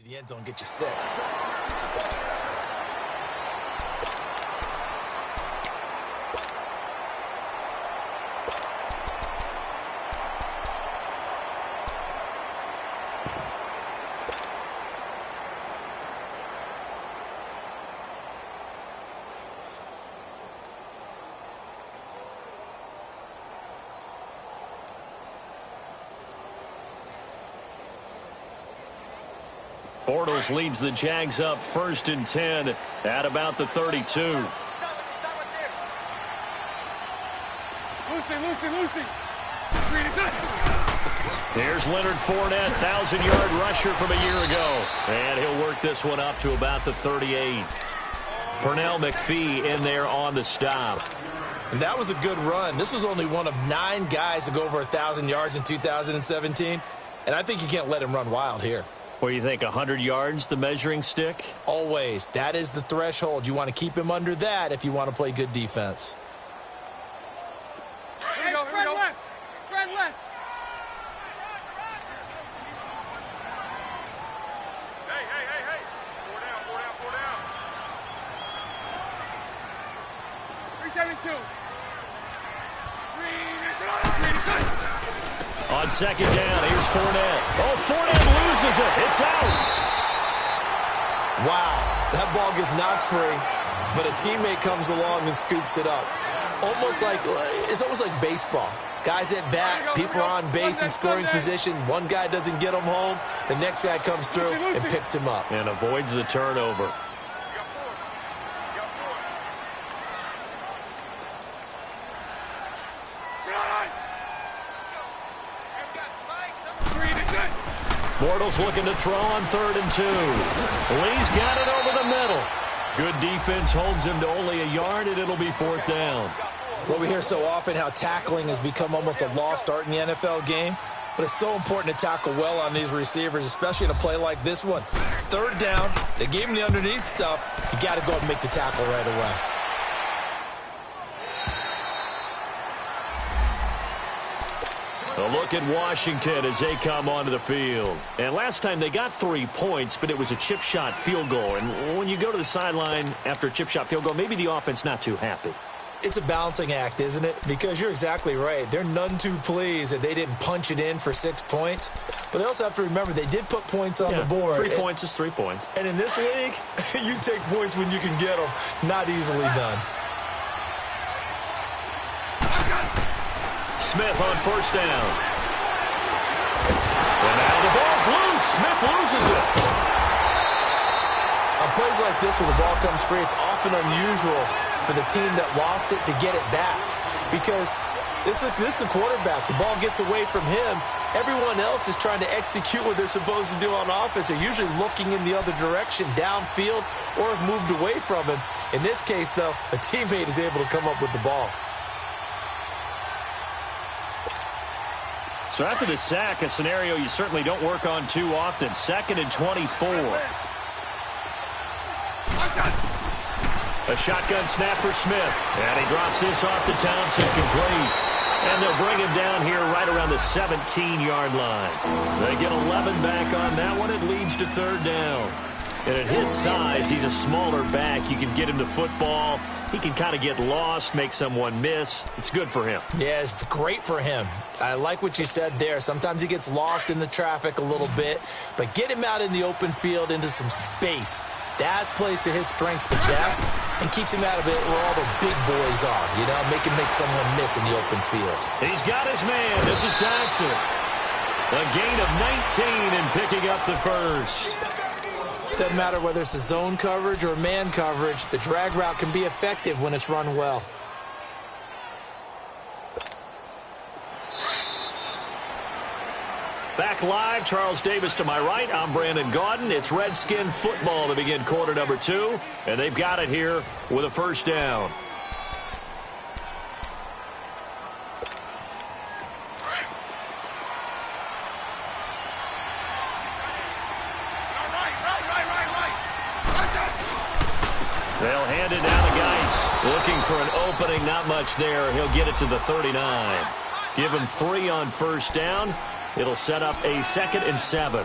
the end zone, get you 6. Bortles leads the Jags up 1st and 10 at about the 32. Lucy. Here's Leonard Fournette, 1,000-yard rusher from a year ago. And he'll work this one up to about the 38. Pernell McPhee in there on the stop. And that was a good run. This was only one of 9 guys to go over 1,000 yards in 2017. And I think you can't let him run wild here. What do you think, 100 yards, the measuring stick? Always. That is the threshold. You want to keep him under that if you want to play good defense. Here we go. Spread left. Hey. 4 down. 372. On 2nd down, here's Fournette. Oh, Fournette loses it. It's out. Wow. That ball gets knocked free, but a teammate comes along and scoops it up. It's almost like baseball. Guys at bat, people are on base in scoring position. One guy doesn't get him home. The next guy comes through and picks him up. And avoids the turnover. Bortles looking to throw on 3rd and 2. Lee's got it over the middle. Good defense holds him to only a yard, and it'll be 4th down. Well, we hear so often how tackling has become almost a lost art in the NFL game. But it's so important to tackle well on these receivers, especially in a play like this one. 3rd down, they gave him the underneath stuff. You got to go and make the tackle right away. A look at Washington as they come onto the field. And last time they got 3 points, but it was a chip shot field goal. And when you go to the sideline after a chip shot field goal, maybe the offense not too happy. It's a balancing act, isn't it? Because you're exactly right. They're none too pleased that they didn't punch it in for 6 points. But they also have to remember they did put points on the board. 3 points is 3 points. And in this league, you take points when you can get them. Not easily done. Smith on 1st down. And now the ball's loose. Smith loses it. On plays like this where the ball comes free, it's often unusual for the team that lost it to get it back. Because this is the quarterback. The ball gets away from him. Everyone else is trying to execute what they're supposed to do on offense. They're usually looking in the other direction, downfield, or have moved away from him. In this case, though, a teammate is able to come up with the ball. So after the sack, a scenario you certainly don't work on too often. 2nd and 24. A shotgun snap for Smith. And he drops this off to Thompson, complete. And they'll bring him down here right around the 17-yard line. They get 11 back on that one. It leads to 3rd down. And at his size, he's a smaller back. You can get him to football. He can kind of get lost, make someone miss. It's good for him. Yeah, it's great for him. I like what you said there. Sometimes he gets lost in the traffic a little bit, but get him out in the open field into some space. That plays to his strengths the best and keeps him out of it where all the big boys are, you know, make someone miss in the open field. He's got his man. This is Jackson. A gain of 19 and picking up the 1st. Doesn't matter whether it's a zone coverage or man coverage, the drag route can be effective when it's run well. Back live, Charles Davis to my right. I'm Brandon Gaudin. It's Redskin football to begin quarter number 2, and they've got it here with a 1st down. They'll hand it down to Geis. Looking for an opening, not much there. He'll get it to the 39. Give him 3 on 1st down. It'll set up a 2nd and 7.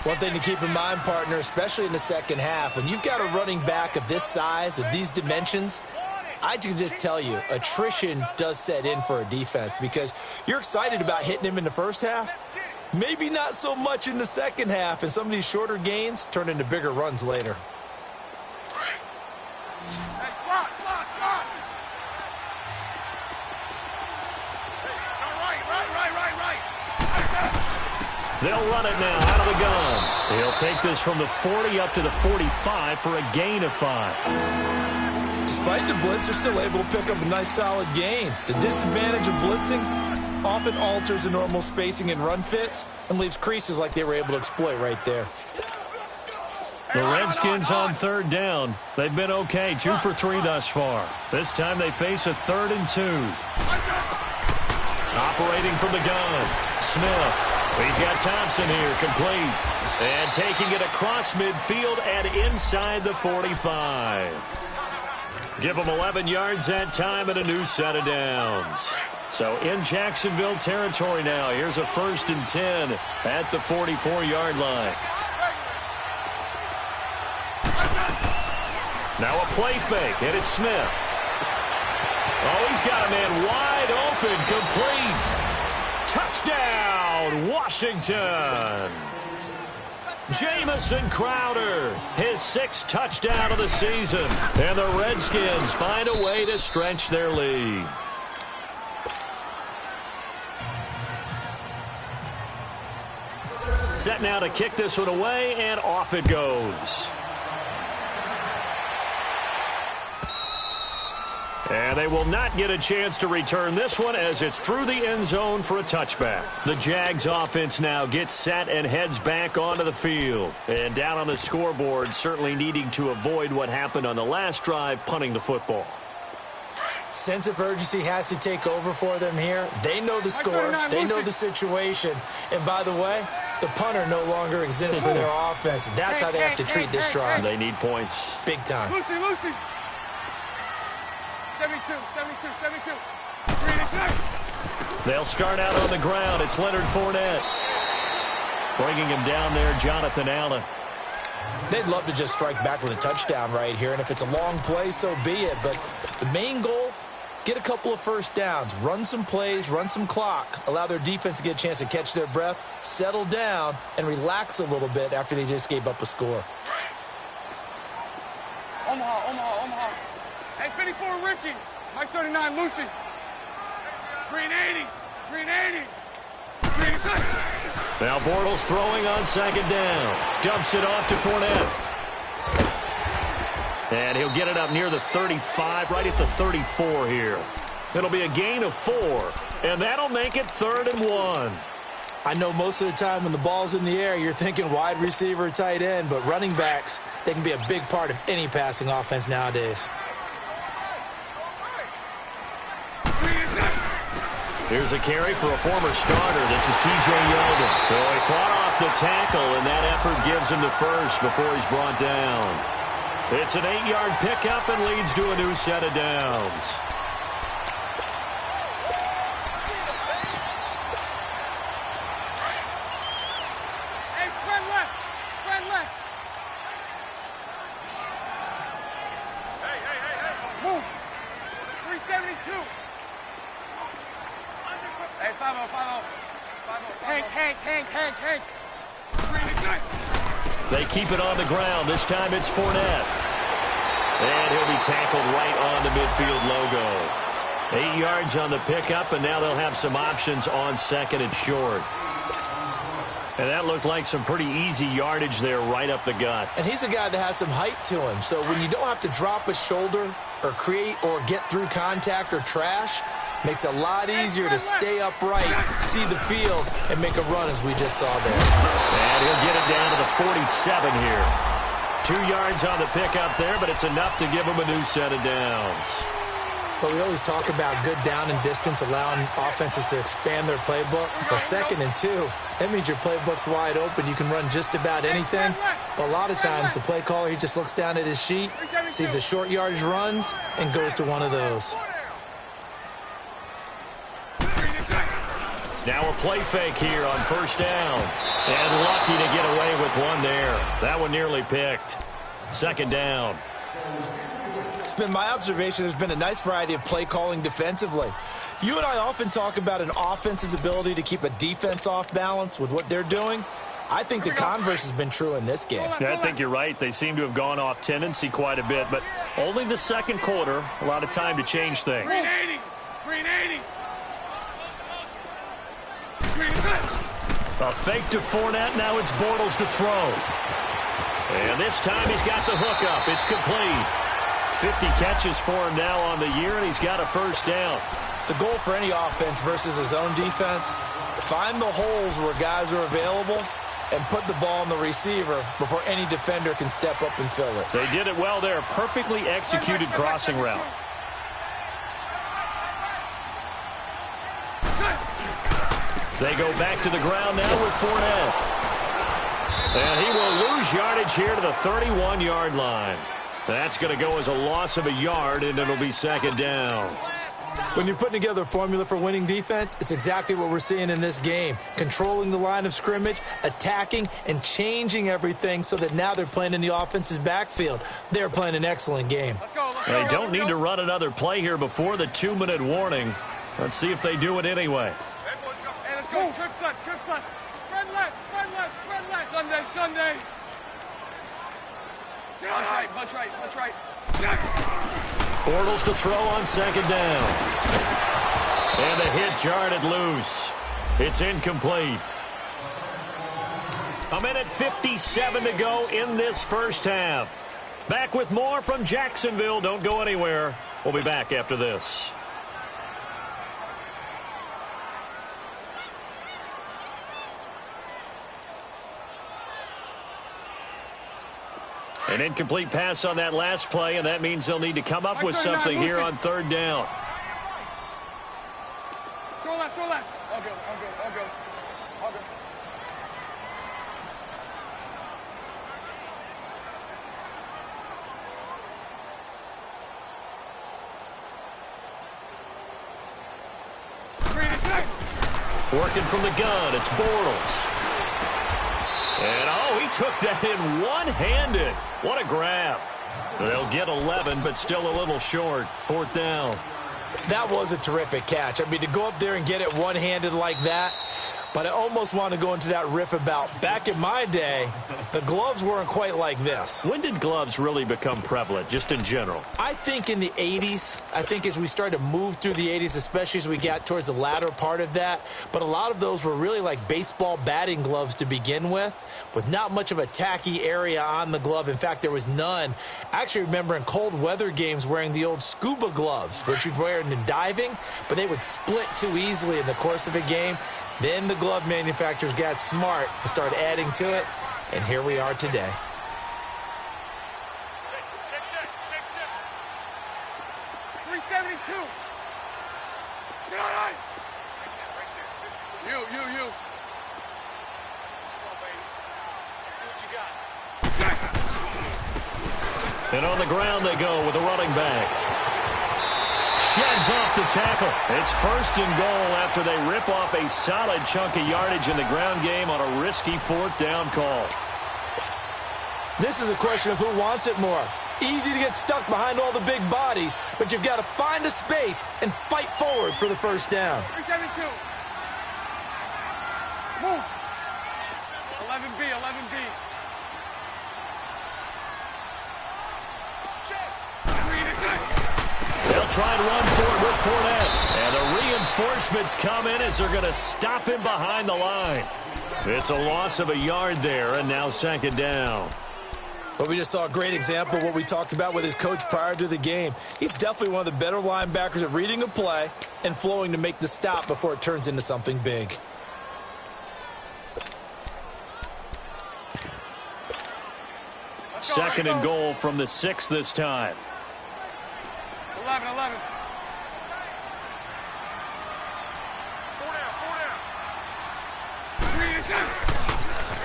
One thing to keep in mind, partner, especially in the second half, when you've got a running back of this size, of these dimensions, I can just tell you, attrition does set in for a defense because you're excited about hitting him in the first half. Maybe not so much in the second half, and some of these shorter gains turn into bigger runs later. Hey, slot. Right. They'll run it now out of the gun. He'll take this from the 40 up to the 45 for a gain of 5. Despite the blitz, they're still able to pick up a nice solid gain. The disadvantage of blitzing often alters the normal spacing and run fits and leaves creases like they were able to exploit right there. The Redskins on third down. They've been okay, 2 for 3 thus far. This time they face a 3rd and 2. Operating from the gun, Smith. He's got Thompson here, complete. And taking it across midfield and inside the 45. Give them 11 yards that time and a new set of downs. So in Jacksonville territory now. Here's a 1st and 10 at the 44-yard line. Now a play fake, and it's Smith. Oh, he's got a man wide open, complete. Touchdown, Washington. Jamison Crowder, his 6th touchdown of the season. And the Redskins find a way to stretch their lead. Set now to kick this one away, and off it goes. And they will not get a chance to return this one as it's through the end zone for a touchback. The Jags offense now gets set and heads back onto the field. And down on the scoreboard, certainly needing to avoid what happened on the last drive, punting the football. Sense of urgency has to take over for them here. They know the score. They know the situation. And by the way, the punter no longer exists for their offense. That's how they have to treat this drive. They need points. Big time. Lucy. 72. Green is nice. They'll start out on the ground. It's Leonard Fournette. Bringing him down there, Jonathan Allen. They'd love to just strike back with a touchdown right here, and if it's a long play, so be it. But the main goal, get a couple of first downs, run some plays, run some clock, allow their defense to get a chance to catch their breath, settle down, and relax a little bit after they just gave up a score. Omaha. Hey, 54, Ricky. Mike 39, Lucy. Green 80. Green is nice. Now Bortles throwing on 2nd down. Dumps it off to Fournette. And he'll get it up near the 35, right at the 34 here. It'll be a gain of 4, and that'll make it 3rd and 1. I know most of the time when the ball's in the air, you're thinking wide receiver, tight end, but running backs, they can be a big part of any passing offense nowadays. Here's a carry for a former starter. This is T.J. Yeldon. So he fought off the tackle, and that effort gives him the first before he's brought down. It's an 8-yard pickup and leads to a new set of downs. Hey, spread left. Hey. Move. 372. Hey, 5-0. Hank. Green is nice. They keep it on the ground. This time it's Fournette. And he'll be tackled right on the midfield logo. 8 yards on the pickup, and now they'll have some options on 2nd and short. And that looked like some pretty easy yardage there right up the gut. And he's a guy that has some height to him, so when you don't have to drop a shoulder or create or get through contact or trash, makes it a lot easier to stay upright, see the field, and make a run as we just saw there. And he'll get it down to the 47 here. 2 yards on the pickup there, but it's enough to give him a new set of downs. But we always talk about good down and distance, allowing offenses to expand their playbook. But 2nd and 2, that means your playbook's wide open. You can run just about anything. But a lot of times, the play caller, he just looks down at his sheet, sees the short yardage runs, and goes to one of those. Now a play fake here on 1st down. And lucky to get away with with one there. That one nearly picked. Second down. It's been my observation there's been a nice variety of play calling defensively. You and I often talk about an offense's ability to keep a defense off balance with what they're doing. I think the converse has been true in this game. Yeah, I think you're right. They seem to have gone off tendency quite a bit, but only the second quarter. A lot of time to change things. Green 80. Green 80. Green good. A fake to Fournette. Now it's Bortles to throw. And this time he's got the hook up. It's complete. 50 catches for him now on the year, and he's got a first down. The goal for any offense versus his own defense, find the holes where guys are available and put the ball on the receiver before any defender can step up and fill it. They did it well there. Perfectly executed crossing route. They go back to the ground now with Fournette. And he will lose yardage here to the 31-yard line. That's going to go as a loss of a yard, and it'll be second down. When you're putting together a formula for winning defense, it's exactly what we're seeing in this game. Controlling the line of scrimmage, attacking, and changing everything so that now they're playing in the offense's backfield. They're playing an excellent game. They don't need to run another play here before the 2-minute warning. Let's see if they do it anyway. Hey, let's go. Trips left, trips left. Spread left, spread left, spread left. Sunday, Sunday. Punch right, punch right. Bortles to throw on second down. And the hit jarred loose. It's incomplete. A minute 57 to go in this first half. Back with more from Jacksonville. Don't go anywhere. We'll be back after this. An incomplete pass on that last play, and that means they'll need to come up with something here on third down. Throw left, throw left. All good, all good, all good. All good. Working from the gun, it's Bortles. And, oh, he took that in one-handed. What a grab. They'll get 11, but still a little short. Fourth down. That was a terrific catch. I mean, to go up there and get it one-handed like that, but I almost want to go into that riff about back in my day, the gloves weren't quite like this. When did gloves really become prevalent, just in general? I think in the 80s. I think as we started to move through the 80s, especially as we got towards the latter part of that. But a lot of those were really like baseball batting gloves to begin with not much of a tacky area on the glove. In fact, there was none. I actually remember in cold weather games wearing the old scuba gloves, which you'd wear in diving, but they would split too easily in the course of a game. Then the glove manufacturers got smart and started adding to it, and here we are today. Check. 372. You. Come on, baby. See what you got. And on the ground they go with a running back. Sheds off the tackle. It's first and goal after they rip off a solid chunk of yardage in the ground game on a risky fourth down call. This is a question of who wants it more. Easy to get stuck behind all the big bodies, but you've got to find a space and fight forward for the first down. 372. Move. 11B, 11B. They'll try and run for it with Fournette. And the reinforcements come in as they're going to stop him behind the line. It's a loss of a yard there, and now second down. But we just saw a great example of what we talked about with his coach prior to the game. He's definitely one of the better linebackers at reading a play and flowing to make the stop before it turns into something big. Second and goal from the 6 this time. 11.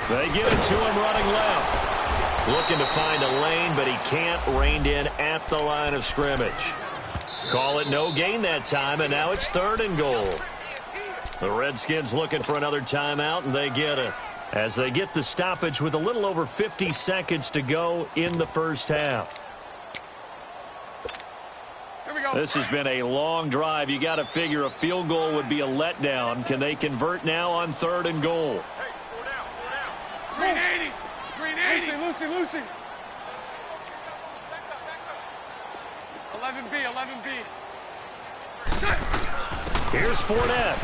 They get it to him running left. Looking to find a lane, but he can't. Reined in at the line of scrimmage. Call it no gain that time, and now it's third and goal. The Redskins looking for another timeout, and they get it. as they get the stoppage with a little over 50 seconds to go in the first half. Here we go. This has been a long drive. You got to figure a field goal would be a letdown. Can they convert now on 3rd and goal? Hey, four down. Green 80. Green 80. Lucy. 11B. Here's Fournette.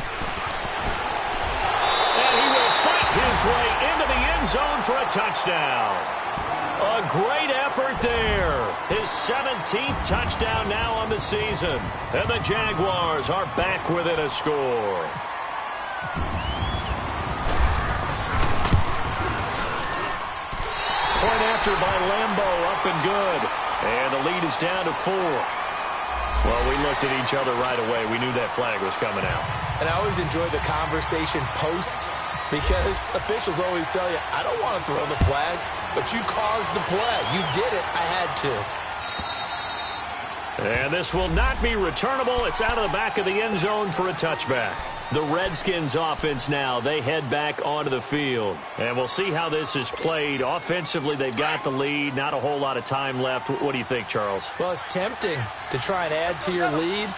And he will fight his way into the end zone for a touchdown. A great effort there. His 17th touchdown now on the season. And the Jaguars are back within a score. Point after by Lambeau, up and good. And the lead is down to 4. Well, we looked at each other right away. We knew that flag was coming out. And I always enjoy the conversation post, because officials always tell you, I don't want to throw the flag, but you caused the play. You did it. I had to. And this will not be returnable. It's out of the back of the end zone for a touchback. The Redskins offense now, they head back onto the field. And we'll see how this is played. Offensively, they've got the lead. Not a whole lot of time left. What do you think, Charles? Well, it's tempting to try and add to your lead,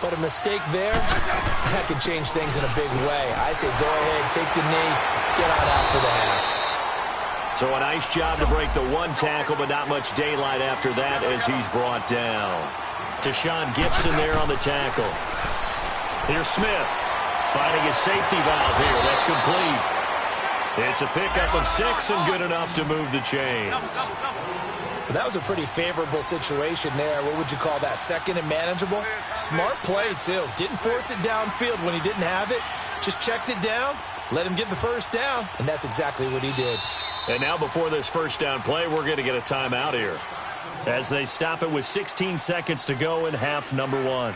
but a mistake there, that could change things in a big way. I say go ahead, take the knee, get on out for the half. So a nice job to break the 1 tackle, but not much daylight after that as he's brought down. Deshaun Gibson there on the tackle. Here's Smith. Finding his safety valve here. That's complete. It's a pickup of 6 and good enough to move the chains. Well, that was a pretty favorable situation there. What would you call that? 2nd and manageable? Smart play, too. Didn't force it downfield when he didn't have it. Just checked it down, let him get the first down, and that's exactly what he did. And now before this first down play, we're going to get a timeout here as they stop it with 16 seconds to go in half number 1.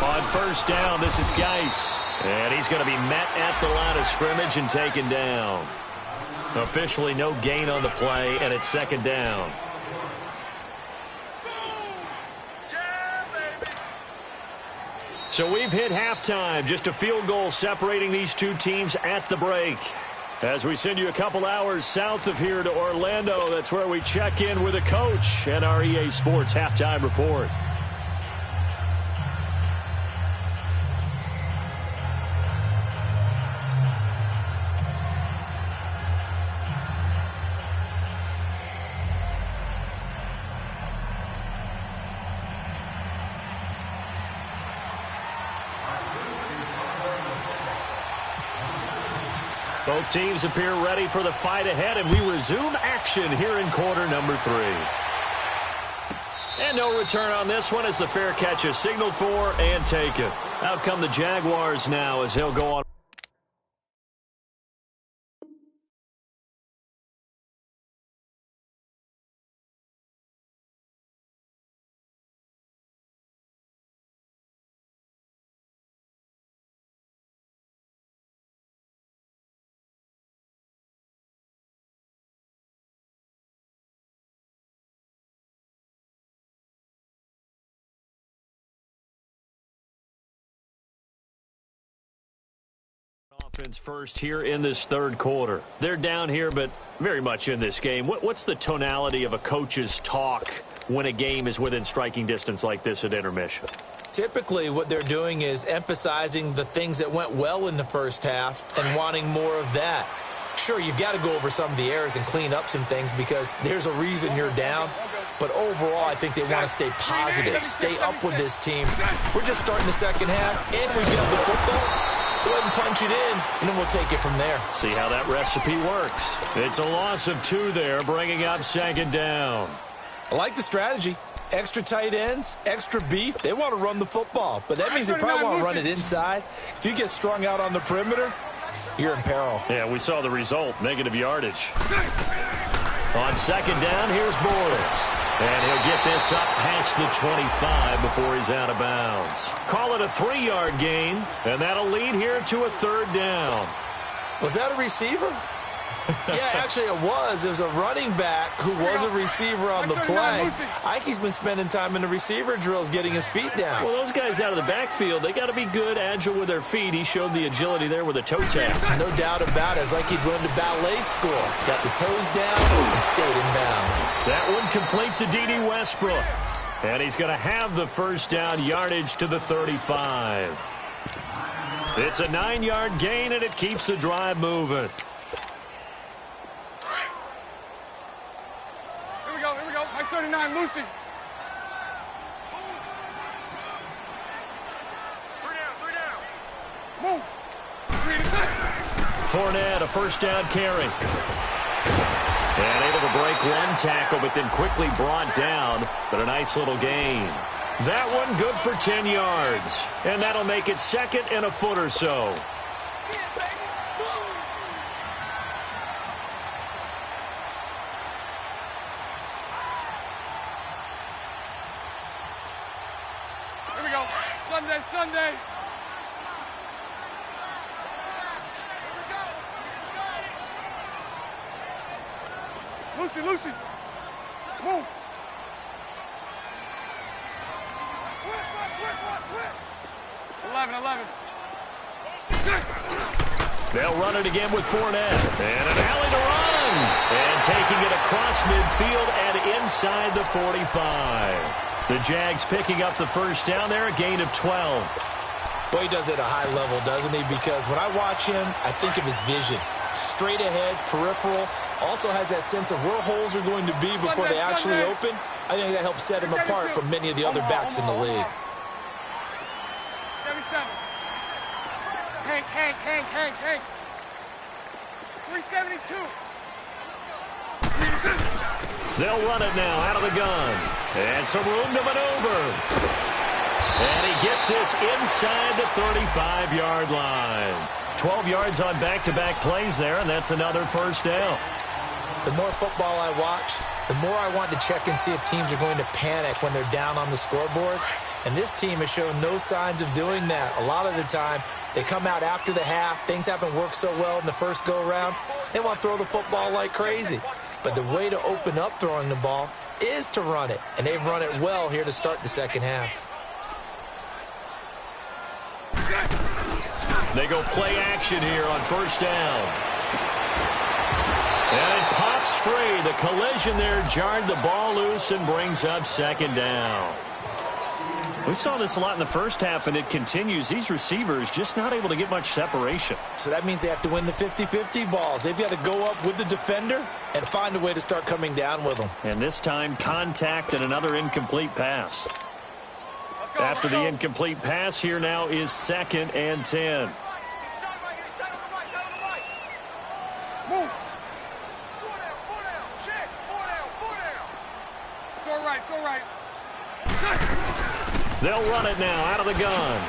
On first down, this is Geis. And he's going to be met at the line of scrimmage and taken down. Officially no gain on the play, and it's 2nd down. So we've hit halftime. Just a field goal separating these two teams at the break. As we send you a couple hours south of here to Orlando, that's where we check in with a coach and our EA Sports halftime report. Both teams appear ready for the fight ahead, and we resume action here in quarter number 3. And no return on this one as the fair catch is signaled for and taken. Out come the Jaguars now as they'll go on. Offense first here in this 3rd quarter. They're down here, but very much in this game. What's the tonality of a coach's talk when a game is within striking distance like this at intermission? Typically, what they're doing is emphasizing the things that went well in the first half and wanting more of that. Sure, you've got to go over some of the errors and clean up some things because there's a reason you're down. But overall, I think they want to stay positive, stay up with this team. We're just starting the second half, and we've got the football. Let's go ahead and punch it in, and then we'll take it from there. See how that recipe works. It's a loss of 2 there, bringing up 2nd down. I like the strategy. Extra tight ends, extra beef. They want to run the football, but that means they probably want to run it inside. If you get strung out on the perimeter, you're in peril. Yeah, we saw the result, negative yardage. On 2nd down, here's Bortles. And he'll get this up past the 25 before he's out of bounds. Call it a 3-yard gain, and that'll lead here to a 3rd down. Was that a receiver? Yeah, actually it was. It was a running back who was a receiver on the play. Ike's been spending time in the receiver drills getting his feet down. Well, those guys out of the backfield, they got to be good, agile with their feet. He showed the agility there with a toe tap. No doubt about it. It's like he'd run to ballet school. Got the toes down and stayed in bounds. That one complete to D.D. Westbrook. And he's going to have the first down yardage to the 35. It's a 9-yard gain, and it keeps the drive moving. Here we go. My 39, Lucy. 3 down. Move. 3 to 6. Fournette, a first down carry. And able to break one tackle, but then quickly brought down. But a nice little gain. That one good for 10 yards. And that'll make it second and a foot or so. Sunday. Lucy. Move. Switch. 11. They'll run it again with Fournette. And an alley to run. And taking it across midfield and inside the 45. The Jags picking up the first down there, a gain of 12. Well, he does it at a high level, doesn't he? Because when I watch him, I think of his vision. Straight ahead, peripheral. Also has that sense of where holes are going to be before they actually open. I think that helps set him apart from many of the other backs in the league. 77. Hank. 372. They'll run it now out of the gun. And some room to maneuver. And he gets this inside the 35-yard line. 12 yards on back-to-back plays there, and that's another first down. The more football I watch, the more I want to check and see if teams are going to panic when they're down on the scoreboard. And this team has shown no signs of doing that. A lot of the time, they come out after the half. Things haven't worked so well in the first go-around. They want to throw the football like crazy. But the way to open up throwing the ball is to run it. And they've run it well here to start the second half. They go play action here on first down. And it pops free. The collision there jarred the ball loose and brings up second down. We saw this a lot in the first half, and it continues. These receivers just not able to get much separation. So that means they have to win the 50-50 balls. They've got to go up with the defender and find a way to start coming down with them. And this time, contact and another incomplete pass. After the incomplete pass, here now is 2nd and 10. Move. 4 down. It's all right. They'll run it now out of the gun.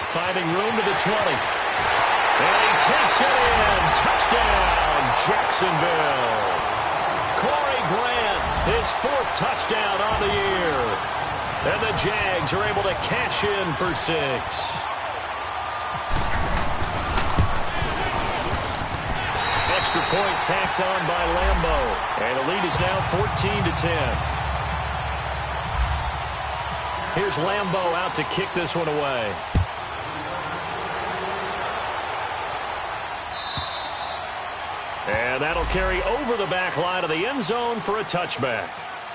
Finding room to the 20. And he takes it in. Touchdown, Jacksonville. Corey Grant, his 4th touchdown on the year. And the Jags are able to cash in for 6. Extra point tacked on by Lambeau. And the lead is now 14-10. Here's Lambeau out to kick this one away. And that'll carry over the back line of the end zone for a touchback.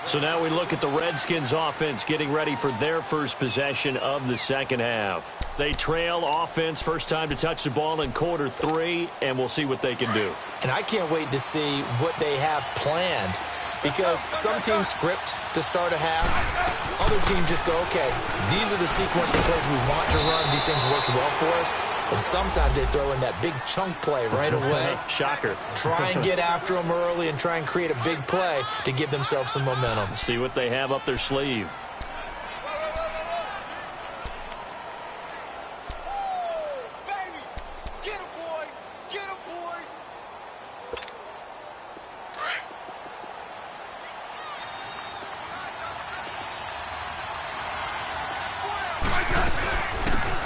So now we look at the Redskins offense getting ready for their first possession of the second half. They trail offense, first time to touch the ball in quarter 3, and we'll see what they can do. And I can't wait to see what they have planned. Because some teams script to start a half. Other teams just go, okay, these are the sequence of plays we want to run. These things worked well for us. And sometimes they throw in that big chunk play right away. Shocker. Try and get after them early and try and create a big play to give themselves some momentum. See what they have up their sleeve.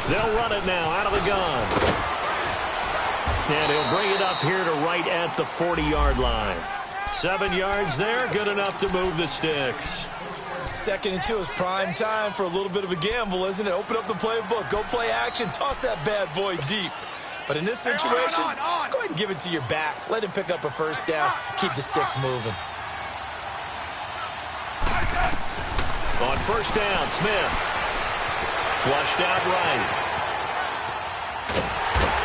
They'll run it now out of the gun. And he'll bring it up here to right at the 40-yard line. 7 yards there, good enough to move the sticks. 2nd and 2 is prime time for a little bit of a gamble, isn't it? Open up the playbook, go play action, toss that bad boy deep. But in this situation, go ahead and give it to your back. Let him pick up a first down, keep the sticks moving. On first down, Smith. Flushed out right.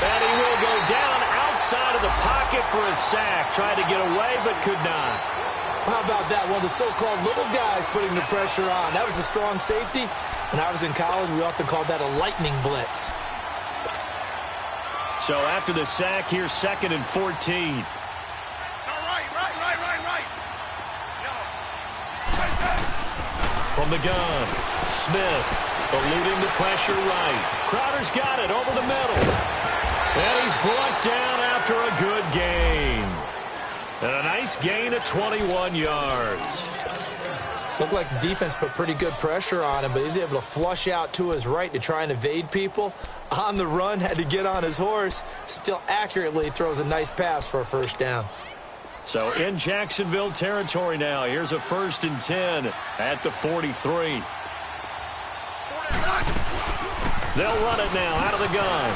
And he will go down outside of the pocket for a sack. Tried to get away, but could not. How about that? One of the so-called little guys putting the pressure on. That was a strong safety. When I was in college, we often called that a lightning blitz. So after the sack, here's 2nd and 14. Right. From the gun, Smith eluding the pressure right. Crowder's got it over the middle. And he's brought down after a good gain. And a nice gain of 21 yards. Looked like the defense put pretty good pressure on him, but he's able to flush out to his right to try and evade people. On the run, had to get on his horse. Still accurately throws a nice pass for a first down. So in Jacksonville territory now. Here's a 1st and 10 at the 43. They'll run it now out of the gun.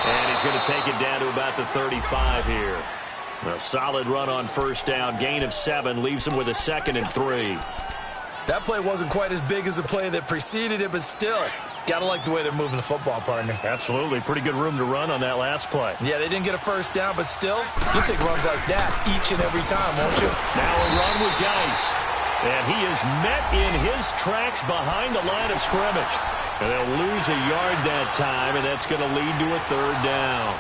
And he's going to take it down to about the 35 here. A solid run on first down. Gain of 7 leaves him with a 2nd and 3. That play wasn't quite as big as the play that preceded it, but still, got to like the way they're moving the football, partner. Absolutely. Pretty good room to run on that last play. Yeah, they didn't get a first down, but still, you'll take runs like that each and every time, won't you? Now a run with Geis. And he is met in his tracks behind the line of scrimmage. And they'll lose a yard that time, and that's going to lead to a 3rd down.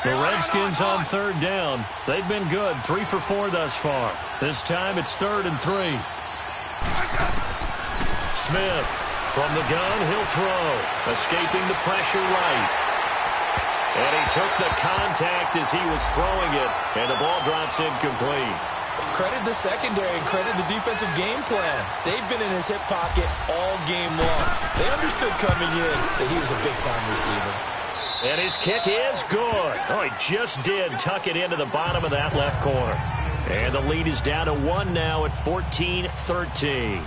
The Redskins on 3rd down. They've been good, 3 for 4 thus far. This time it's 3rd and 3. Smith from the gun, he'll throw. Escaping the pressure right. And he took the contact as he was throwing it, and the ball drops incomplete. Credit the secondary and credit the defensive game plan. They've been in his hip pocket all game long. They understood coming in that he was a big-time receiver. And his kick is good. Oh, he just did tuck it into the bottom of that left corner. And the lead is down to 1 now at 14-13.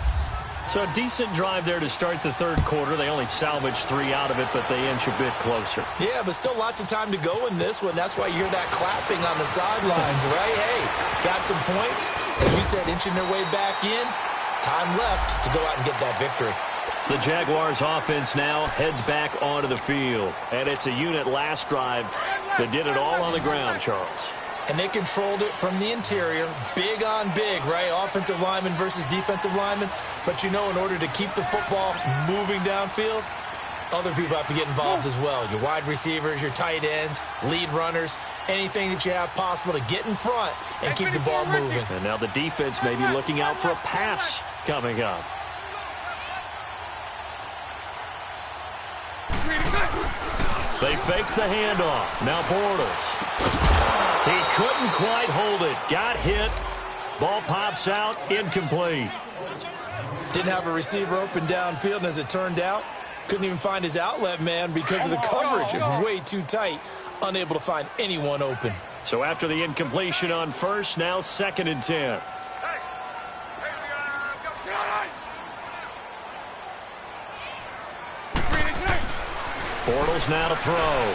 So a decent drive there to start the 3rd quarter. They only salvaged 3 out of it, but they inch a bit closer. Yeah, but still lots of time to go in this one. That's why you hear that clapping on the sidelines, right? Hey, got some points. As you said, inching their way back in. Time left to go out and get that victory. The Jaguars offense now heads back onto the field. And it's a unit last drive that did it all on the ground, Charles. And they controlled it from the interior. Big on big, right? Offensive lineman versus defensive lineman. But you know, in order to keep the football moving downfield, other people have to get involved as well. Your wide receivers, your tight ends, lead runners, anything that you have possible to get in front and keep the ball moving. And now the defense may be looking out for a pass coming up. They fake the handoff. Now Bortles. He couldn't quite hold it. Got hit. Ball pops out. Incomplete. Didn't have a receiver open downfield, and as it turned out, couldn't even find his outlet man because of the coverage. It was way too tight. Unable to find anyone open. So after the incompletion on first, now 2nd and 10. Bortles now to throw.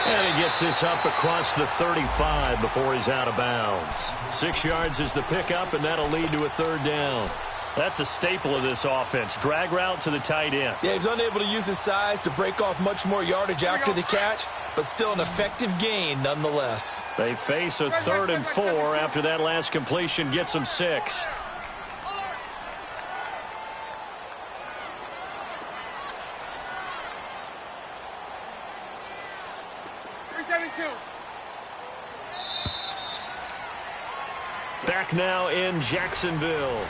And he gets this up across the 35 before he's out of bounds. 6 yards is the pickup, and that'll lead to a 3rd down. That's a staple of this offense. Drag route to the tight end. Yeah, he's unable to use his size to break off much more yardage after the catch, but still an effective gain nonetheless. They face a 3rd and 4 after that last completion gets them 6. Back now in Jacksonville.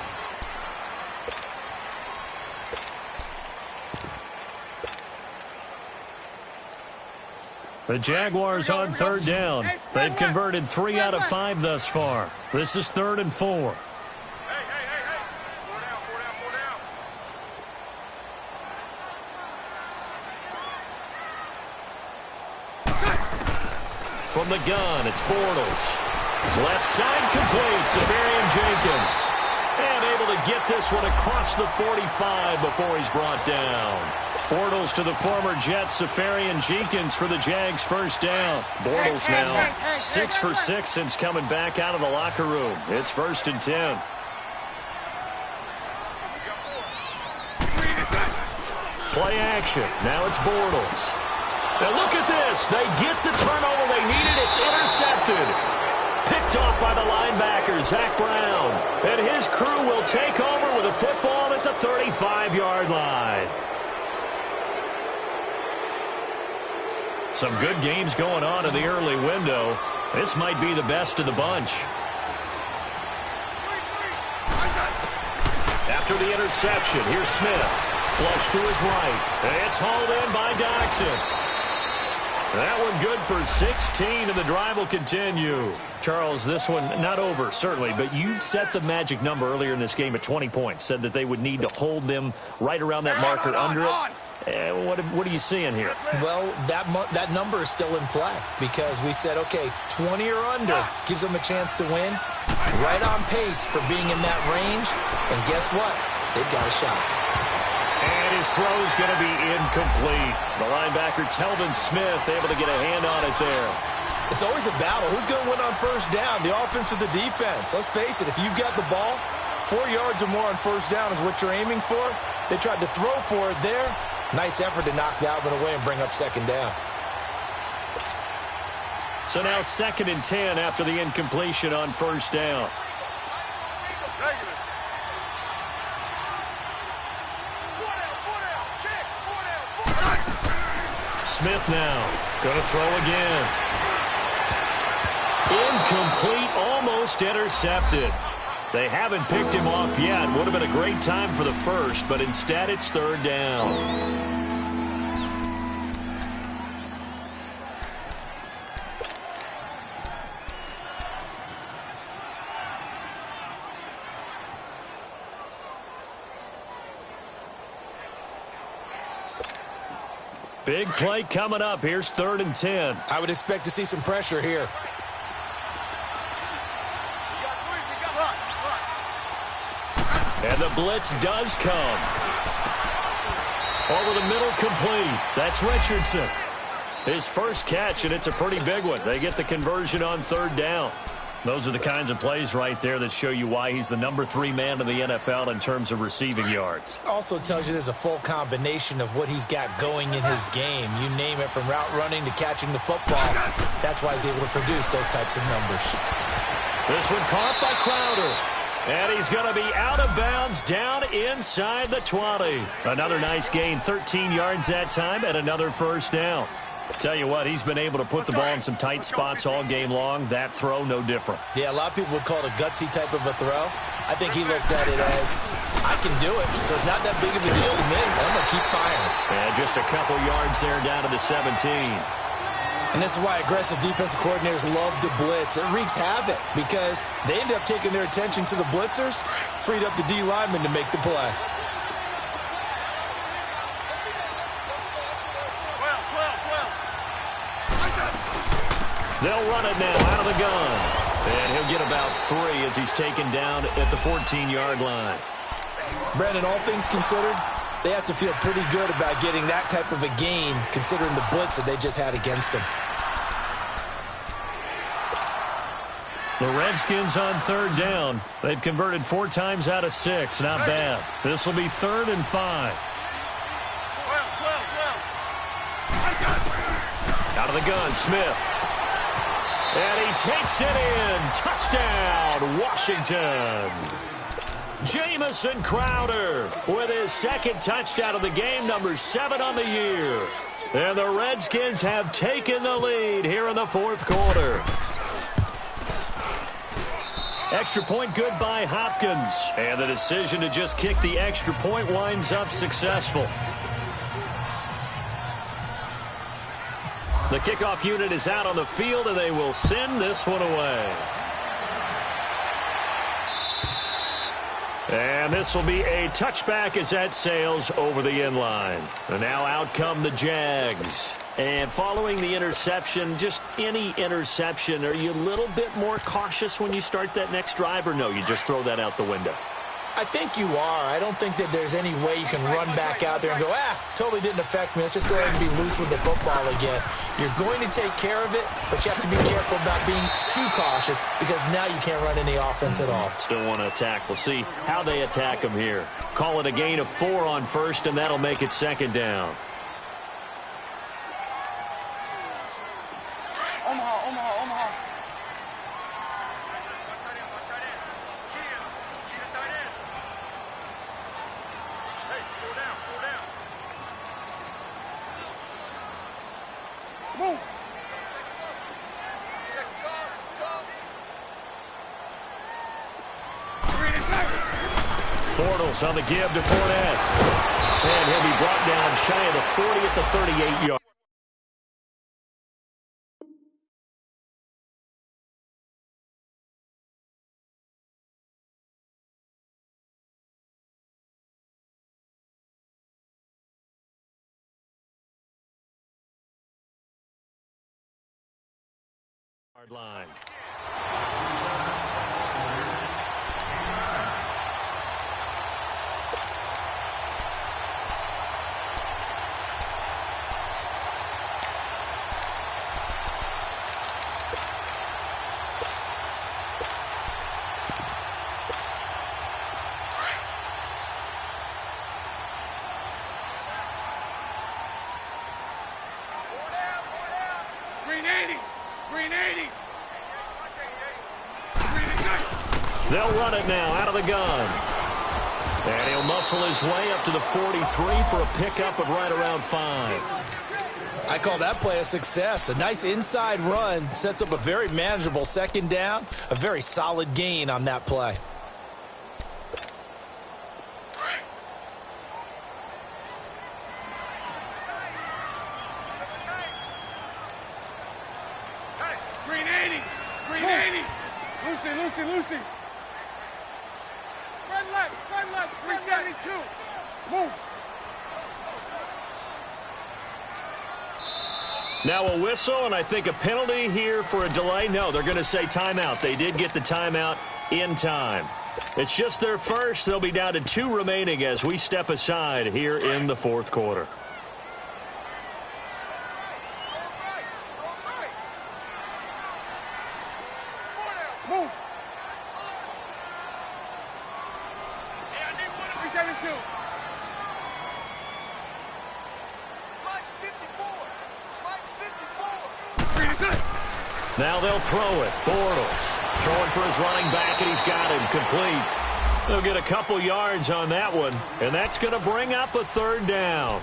The Jaguars on third down. They've converted 3 out of 5 thus far. This is 3rd and 4. From the gun, it's Bortles. Left side complete, Safarian Jenkins. And able to get this one across the 45 before he's brought down. Bortles to the former Jet, Safarian Jenkins for the Jags first down. Bortles now 6 for 6 since coming back out of the locker room. It's 1st and 10. Play action. Now it's Bortles. Now look at this. They get the turnover they needed. It's intercepted. Picked off by the linebacker, Zach Brown. And his crew will take over with a football at the 35-yard line. Some good games going on in the early window. This might be the best of the bunch. After the interception, here's Smith. Flush to his right. And it's hauled in by Doxson. That one good for 16, and the drive will continue. Charles, this one not over, certainly, but you set the magic number earlier in this game at 20 points. Said that they would need to hold them right around that marker under it. What are you seeing here? Well, that number is still in play because we said, okay, 20 or under gives them a chance to win. Right on pace for being in that range. And guess what? They've got a shot. And his throw is going to be incomplete. The linebacker, Telvin Smith, able to get a hand on it there. It's always a battle. Who's going to win on first down? The offense or the defense? Let's face it, if you've got the ball, 4 yards or more on first down is what you're aiming for. They tried to throw for it there. Nice effort to knock that one away and bring up 2nd down. So now 2nd and 10 after the incompletion on first down. Smith now going to throw again. Incomplete, almost intercepted. They haven't picked him off yet. Would have been a great time for the first, but instead it's 3rd down. Big play coming up. Here's 3rd and 10. I would expect to see some pressure here. And the blitz does come. Over the middle, complete. That's Richardson. His first catch, and it's a pretty big one. They get the conversion on 3rd down. Those are the kinds of plays right there that show you why he's the number 3 man in the NFL in terms of receiving yards. Also tells you there's a full combination of what he's got going in his game. You name it, from route running to catching the football. That's why he's able to produce those types of numbers. This one caught by Crowder. And he's going to be out of bounds down inside the 20. Another nice gain, 13 yards that time, and another first down. Tell you what, he's been able to put the ball in some tight spots all game long. That throw, no different. Yeah, a lot of people would call it a gutsy type of a throw. I think he looks at it as, I can do it, so it's not that big of a deal to me. I'm going to keep firing. And just a couple yards there down to the 17. And this is why aggressive defensive coordinators love to blitz. It wreaks havoc because they end up taking their attention to the blitzers, freed up the D lineman to make the play. They'll run it now out of the gun. And he'll get about 3 as he's taken down at the 14-yard line. Brandon, all things considered, they have to feel pretty good about getting that type of a gain considering the blitz that they just had against them. The Redskins on 3rd down. They've converted 4 times out of 6. Not bad. This will be 3rd and 5. Out of the gun, Smith. And he takes it in. Touchdown, Washington. Jamison Crowder with his 2nd touchdown of the game, number 7 on the year. And the Redskins have taken the lead here in the 4th quarter. Extra point good by Hopkins. And the decision to just kick the extra point winds up successful. The kickoff unit is out on the field, and they will send this one away. And this will be a touchback as that sails over the end line. And now out come the Jags. And following the interception, just any interception, are you a little bit more cautious when you start that next drive, or no, you just throw that out the window? I think you are. I don't think that there's any way you can run back out there and go, totally didn't affect me. Let's just go ahead and be loose with the football again. You're going to take care of it, but you have to be careful about being too cautious because now you can't run any offense at all. Still want to attack. We'll see how they attack them here. Call it a gain of 4 on first, and that'll make it second down. Omaha. Move. Bortles on the give to Fournette. And he'll be brought down shy of the 40 at the 38-yard. Line. They'll run it now out of the gun. And he'll muscle his way up to the 43 for a pickup of right around 5. I call that play a success. A nice inside run sets up a very manageable second down. A very solid gain on that play. Lucy. Spread left, 372. Move. Now a whistle, and I think a penalty here for a delay. No, they're going to say timeout. They did get the timeout in time. It's just their first. They'll be down to 2 remaining as we step aside here in the fourth quarter. Move. 372. Now they'll throw it. Bortles throwing for his running back, and he's got him complete. They'll get a couple yards on that one, and that's going to bring up a third down.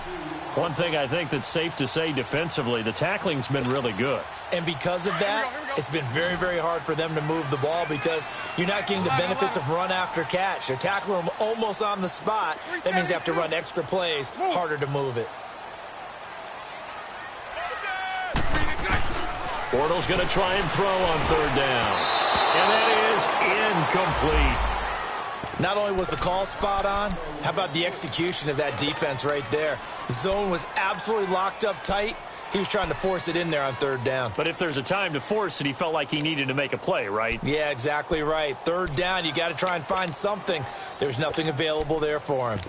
One thing I think that's safe to say defensively, the tackling's been really good. And because of that, it's been very, very hard for them to move the ball because you're not getting the benefits of run after catch. They're tackling them almost on the spot. That means they have to run extra plays, harder to move it. Bortles going to try and throw on third down. And that is incomplete. Not only was the call spot on, how about the execution of that defense right there? The zone was absolutely locked up tight. He was trying to force it in there on third down. But if there's a time to force it, he felt like he needed to make a play, right? Yeah, exactly right. Third down, you got to try and find something. There's nothing available there for him.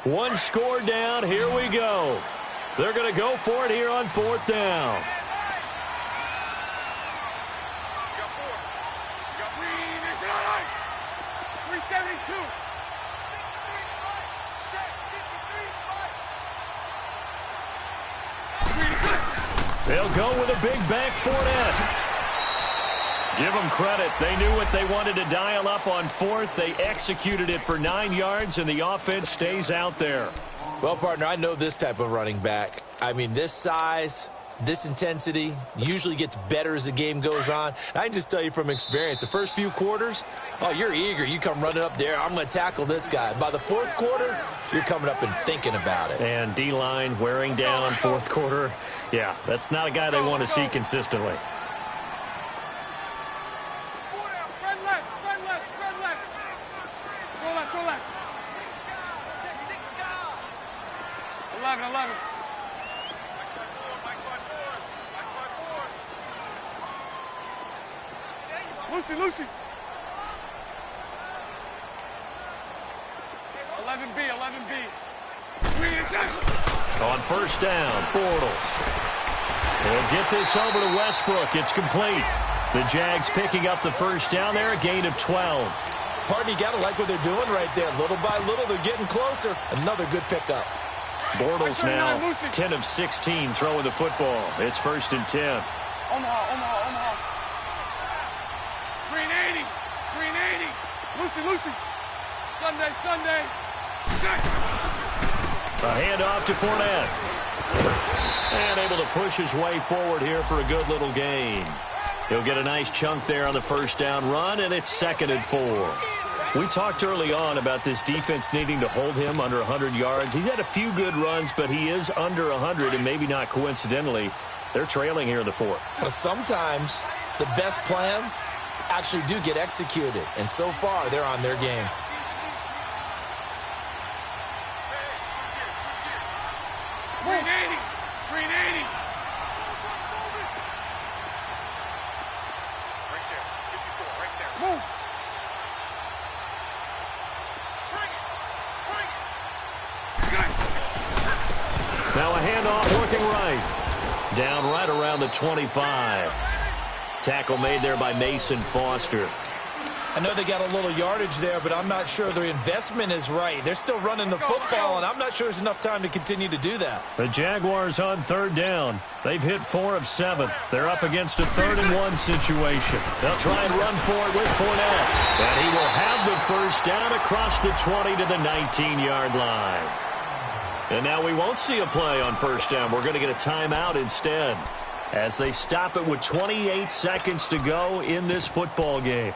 One score down. Here we go. They're going to go for it here on fourth down. They'll go with a big back Fournette. Give them credit. They knew what they wanted to dial up on fourth. They executed it for 9 yards, and the offense stays out there. Well, partner, I know this type of running back. I mean, this size, This intensity usually gets better as the game goes on. I can just tell you from experience, the first few quarters, oh, you're eager. You come running up there, I'm going to tackle this guy. By the fourth quarter, you're coming up and thinking about it. And D-line wearing down fourth quarter. Yeah, that's not a guy they want to see consistently. Spread left, spread left, spread left. Go left, go left. 11. Lucy. 11B. On first down, Bortles. They'll get this over to Westbrook. It's complete. The Jags picking up the first down there, a gain of 12. Partner, you got to like what they're doing right there. Little by little, they're getting closer. Another good pickup. Bortles now 10 of 16 throwing the football. It's 1st and 10. Omaha. Green 80. Lucy. Sunday. A handoff to Fournette. And able to push his way forward here for a good little gain. He'll get a nice chunk there on the first down run, and it's 2nd and 4. We talked early on about this defense needing to hold him under 100 yards. He's had a few good runs, but he is under 100, and maybe not coincidentally, they're trailing here in the 4th. Well, sometimes the best plans actually do get executed, and so far they're on their game. Green 80. Right there. Move. Now a handoff working right. Down right around the 25. Tackle made there by Mason Foster. I know they got a little yardage there, but I'm not sure their investment is right. They're still running the football, and I'm not sure there's enough time to continue to do that. The Jaguars on 3rd down. They've hit 4 of 7. They're up against a 3rd and 1 situation. They'll try and run for it with Fournette. And he will have the first down across the 20 to the 19-yard line. And now we won't see a play on first down. We're going to get a timeout instead as they stop it with 28 seconds to go in this football game.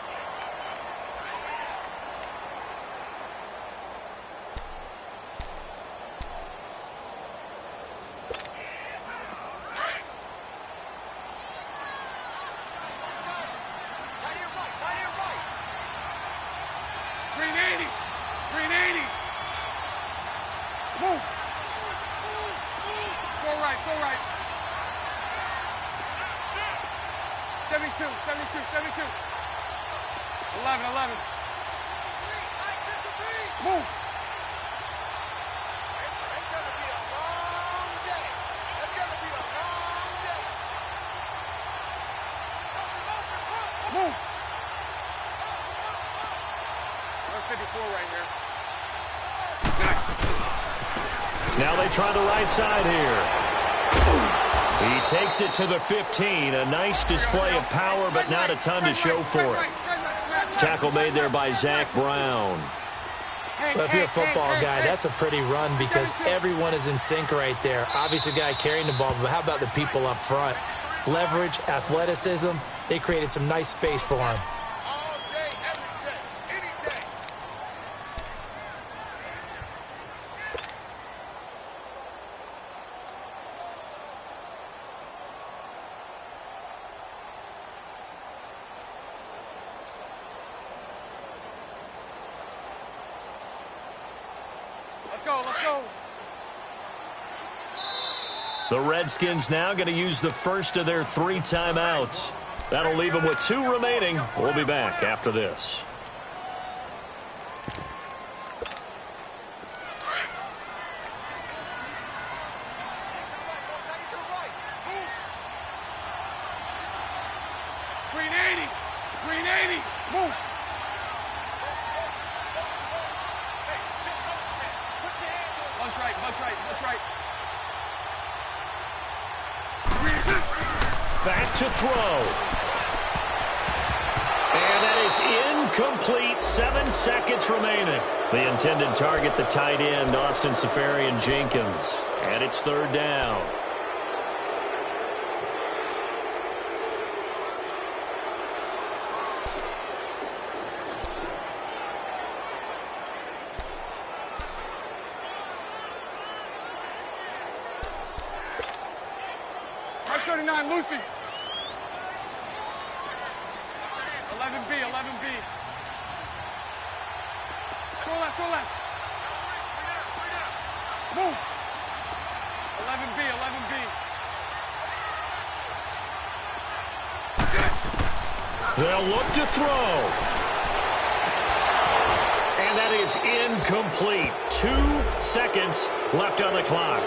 Move. So right. 72. 11. Move. It's going to be a long day. It's going to be a long day. Move. There's 54 right here. Now they try the right side here. He takes it to the 15. A nice display of power, but not a ton to show for it. Tackle made there by Zach Brown. Well, if you're a football guy, that's a pretty run because everyone is in sync right there. Obviously, the guy carrying the ball, but how about the people up front? Leverage, athleticism, they created some nice space for him. All day, every day, any day. Let's go. The Redskins now going to use the first of their 3 timeouts. That'll leave them with 2 remaining. We'll be back after this. Green 80. Move. Hey, check motion, man. Put your hands on. Bunch right. Back to throw. And that is incomplete. 7 seconds remaining. The intended target, the tight end, Austin Safarian-Jenkins. And it's 3rd down. 9, Lucy. 11B, 11B. Throw left, throw left. Move. 11B, 11B. They'll look to throw. And that is incomplete. 2 seconds left on the clock.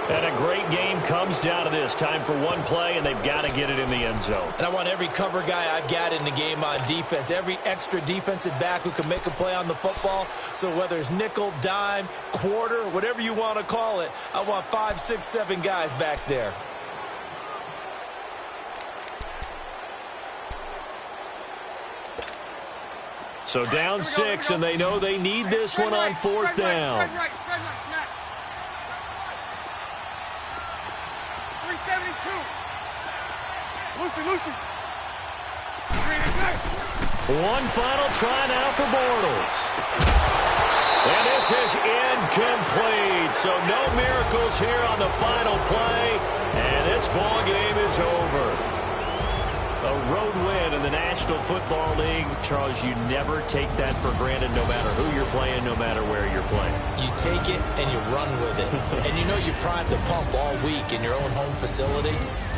And a great game comes down to this. Time for one play, and they've got to get it in the end zone. And I want every cover guy I've got in the game on defense, every extra defensive back who can make a play on the football. So whether it's nickel, dime, quarter, whatever you want to call it, I want 5, 6, 7 guys back there. So down 6, and they know they need this one on 4th down. Spread right, snap. 372. Lucy. One final try now for Bortles. And this is incomplete. So no miracles here on the final play. And this ball game is over. A road win in the National Football League. Charles, you never take that for granted no matter who you're playing, no matter where you're playing. You take it and you run with it. And you know you primed the pump all week in your own home facility.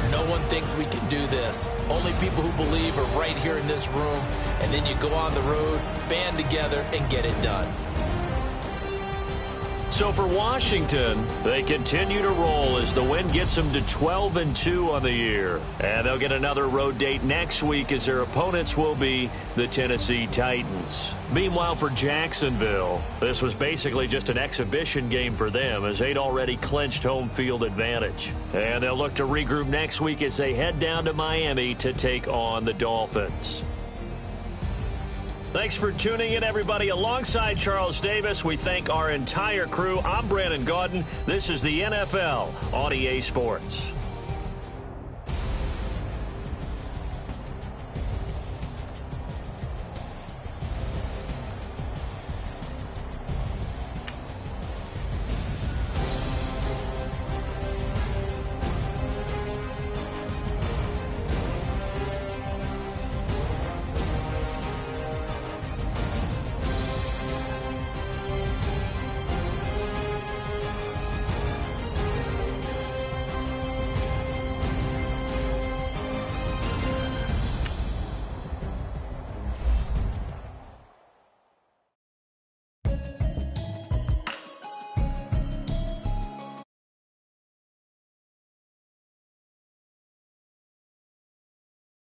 No one thinks we can do this. Only people who believe are right here in this room. And then you go on the road, band together, and get it done. So for Washington, they continue to roll as the win gets them to 12-2 on the year. And they'll get another road date next week as their opponents will be the Tennessee Titans. Meanwhile, for Jacksonville, this was basically just an exhibition game for them as they'd already clinched home field advantage. And they'll look to regroup next week as they head down to Miami to take on the Dolphins. Thanks for tuning in, everybody. Alongside Charles Davis, we thank our entire crew. I'm Brandon Gaudin. This is the NFL on EA Sports.